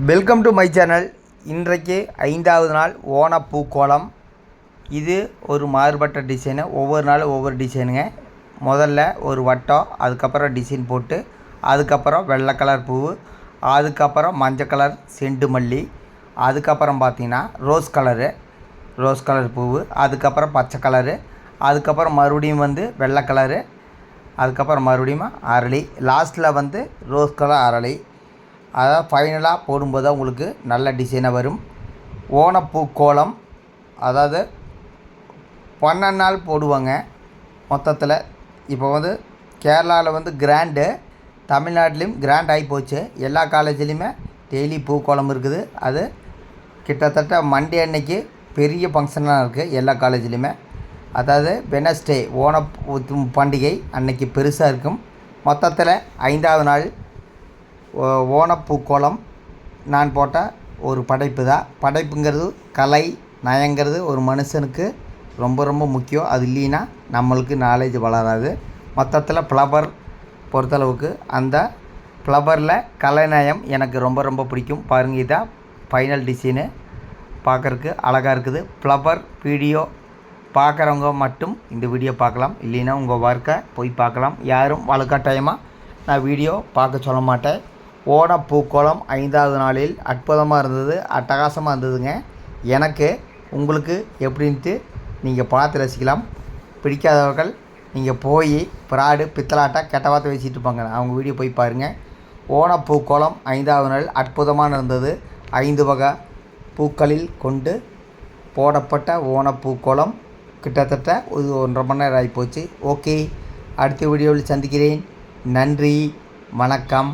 Welcome to my channel. இன்றைக்கு 5வது நாள் ஓணப்பூக்கோலம். இது ஒரு மாறுபட்ட டிசைனு. ஒவ்வொரு நாளும் ஒவ்வொரு டிசைனுங்க. முதல்ல ஒரு வட்டம், அதுக்கப்புறம் டிசைன் போட்டு, அதுக்கப்புறம் வெள்ளை கலர் பூ, அதுக்கப்புறம் மஞ்சள் கலர் செண்டு மல்லி, அதுக்கப்புறம் பார்த்திங்கன்னா ரோஸ் கலர் பூ, அதுக்கப்புறம் பச்சை கலரு, அதுக்கப்புறம் மறுபடியும் வெள்ளை கலரு, அதுக்கப்புறம் மறுபடியும் அரளி, லாஸ்ட்டில் ரோஸ் கலர் அரளி. அதாவது ஃபைனலாக போடும்போது தான் உங்களுக்கு நல்ல டிசைனாக வரும். ஓணப்பூக்கோலம் அதாவது 12 நாள் போடுவாங்க மொத்தத்தில். இப்போ கேரளாவில் கிராண்டு, தமிழ்நாட்டிலையும் கிராண்ட் ஆகி போச்சு. எல்லா காலேஜ்லேயுமே டெய்லி பூக்கோலம் இருக்குது. அது கிட்டத்தட்ட மண்டே அன்னைக்கு பெரிய ஃபங்க்ஷனாக இருக்குது எல்லா காலேஜ்லேயுமே. அதாவது வெனஸ்டே பண்டிகை அன்னைக்கு பெருசாக இருக்கும். மொத்தத்தில் 5வது நாள் ஓணப்பூக்கோலம் நான் போட்ட ஒரு படைப்பு தான். படைப்புங்கிறது கலை நயங்கிறது ஒரு மனுஷனுக்கு ரொம்ப ரொம்ப முக்கியம். அது இல்லைன்னா நம்மளுக்கு நாலேஜ் வளராது. மொத்தத்தில் ஃப்ளவர் பொறுத்தளவுக்கு அந்த ஃப்ளவரில் கலைநயம் எனக்கு ரொம்ப ரொம்ப பிடிக்கும். பாருங்கள், இதான் ஃபைனல் டிசைனு. பார்க்குறக்கு அழகாக இருக்குது. ஃப்ளவர் வீடியோ பார்க்குறவங்க மட்டும் இந்த வீடியோ பார்க்கலாம், இல்லைன்னா உங்கள் ஒர்க்கை போய் பார்க்கலாம். யாரும் வலுக்கட்டாயமாக நான் வீடியோ பார்க்க சொல்ல மாட்டேன். ஓணப்பூக்கோலம் 5வது நாளில் அற்புதமாக இருந்தது, அட்டகாசமாக இருந்ததுங்க. எனக்கு உங்களுக்கு எப்படின்ட்டு நீங்கள் பார்த்து ரசிக்கலாம். பிடிக்காதவர்கள் நீங்கள் போய் ஃப்ராடு பித்தலாட்டா கெட்ட வார்த்தை வச்சுட்டு இருப்பாங்க, அவங்க வீடியோ போய் பாருங்கள். ஓணப்பூக்கோலம் 5வது நாள் அற்புதமாக இருந்தது. 5 வகை பூக்களில் கொண்டு போடப்பட்ட ஓணப்பூக்கோலம் கிட்டத்தட்ட ஒரு 1.5 மணி நேரம் ஆகிப்போச்சு. ஓகே, அடுத்த வீடியோவில் சந்திக்கிறேன். நன்றி, வணக்கம்.